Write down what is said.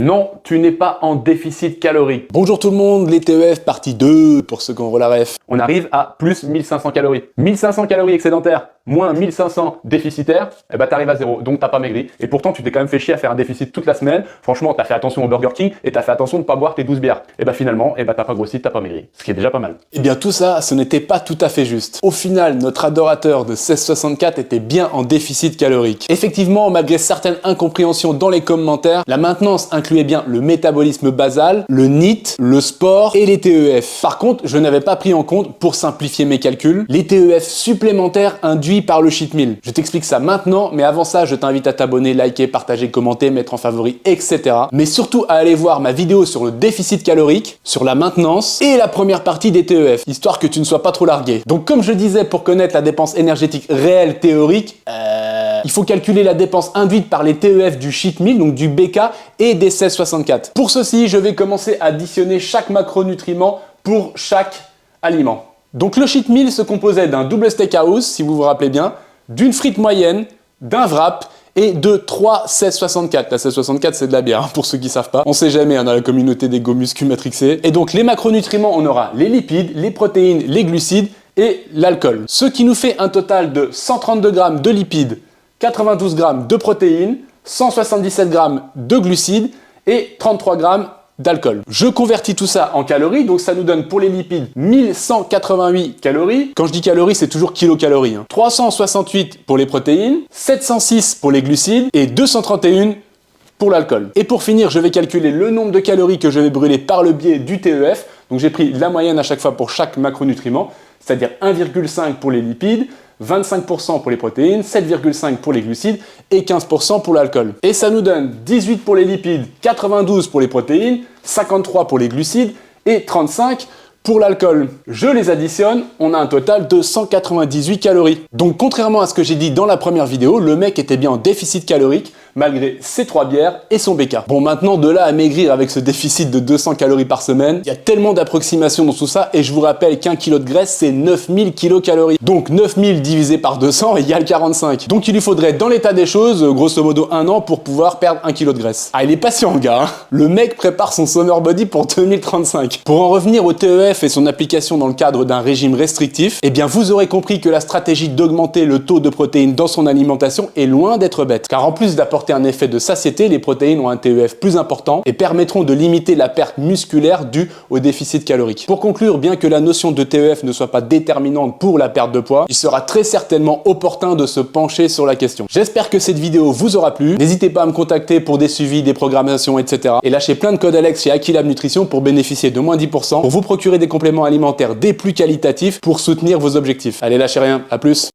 Non, tu n'es pas en déficit calorique. Bonjour tout le monde, les TEF partie 2 pour ceux qui ont la ref. On arrive à plus 1500 calories. 1500 calories excédentaires moins 1500 déficitaires, eh ben t'arrives à zéro, donc t'as pas maigri. Et pourtant, tu t'es quand même fait chier à faire un déficit toute la semaine. Franchement, t'as fait attention au Burger King et t'as fait attention de ne pas boire tes 12 bières. Et ben finalement, t'as pas grossi, t'as pas maigri. Ce qui est déjà pas mal. Eh bien tout ça, ce n'était pas tout à fait juste. Au final, notre adorateur de 1664 était bien en déficit calorique. Effectivement, malgré certaines incompréhensions dans les commentaires, la maintenance incluait bien le métabolisme basal, le NEAT, le sport et les TEF. Par contre, je n'avais pas pris en compte, pour simplifier mes calculs, les TEF supplémentaires induits par le cheat meal. Je t'explique ça maintenant, mais avant ça, je t'invite à t'abonner, liker, partager, commenter, mettre en favori, etc. Mais surtout à aller voir ma vidéo sur le déficit calorique, sur la maintenance et la première partie des TEF, histoire que tu ne sois pas trop largué. Donc comme je disais, pour connaître la dépense énergétique réelle théorique, il faut calculer la dépense induite par les TEF du cheat meal, donc du BK et des 1664. Pour ceci, je vais commencer à additionner chaque macronutriment pour chaque aliment. Donc le cheat meal se composait d'un double steakhouse, si vous vous rappelez bien, d'une frite moyenne, d'un wrap et de 3 1664. La 1664, c'est de la bière, hein, pour ceux qui savent pas. On sait jamais dans la communauté des go muscu matrixés. Et donc les macronutriments, on aura les lipides, les protéines, les glucides et l'alcool. Ce qui nous fait un total de 132 grammes de lipides, 92 grammes de protéines, 177 grammes de glucides et 33 grammes d'alcool. Je convertis tout ça en calories, donc ça nous donne pour les lipides 1188 calories. Quand je dis calories, c'est toujours kilocalories. 368 pour les protéines, 706 pour les glucides et 231 pour l'alcool. Et pour finir, je vais calculer le nombre de calories que je vais brûler par le biais du TEF. Donc j'ai pris la moyenne à chaque fois pour chaque macronutriment, c'est-à-dire 1,5 pour les lipides, 25% pour les protéines, 7,5 pour les glucides et 15% pour l'alcool. Et ça nous donne 18 pour les lipides, 92 pour les protéines, 53 pour les glucides et 35 pour l'alcool. Je les additionne, on a un total de 198 calories. Donc contrairement à ce que j'ai dit dans la première vidéo, le mec était bien en déficit calorique malgré ses 3 bières et son BK. Bon, maintenant de là à maigrir avec ce déficit de 200 calories par semaine, il y a tellement d'approximations dans tout ça et je vous rappelle qu'un kilo de graisse c'est 9000 kilocalories. Donc 9000 divisé par 200 égale 45. Donc il lui faudrait dans l'état des choses, grosso modo 1 an pour pouvoir perdre 1 kilo de graisse. Ah, il est patient le gars, hein. Le mec prépare son summer body pour 2035. Pour en revenir au TEF et son application dans le cadre d'un régime restrictif, eh bien vous aurez compris que la stratégie d'augmenter le taux de protéines dans son alimentation est loin d'être bête. Car en plus d'apporter un effet de satiété, les protéines ont un TEF plus important et permettront de limiter la perte musculaire due au déficit calorique. Pour conclure, bien que la notion de TEF ne soit pas déterminante pour la perte de poids, il sera très certainement opportun de se pencher sur la question. J'espère que cette vidéo vous aura plu. N'hésitez pas à me contacter pour des suivis, des programmations, etc. Et lâchez plein de codes Alex chez Aquilab Nutrition pour bénéficier de moins 10%, pour vous procurer des compléments alimentaires des plus qualitatifs pour soutenir vos objectifs. Allez, lâchez rien, à plus!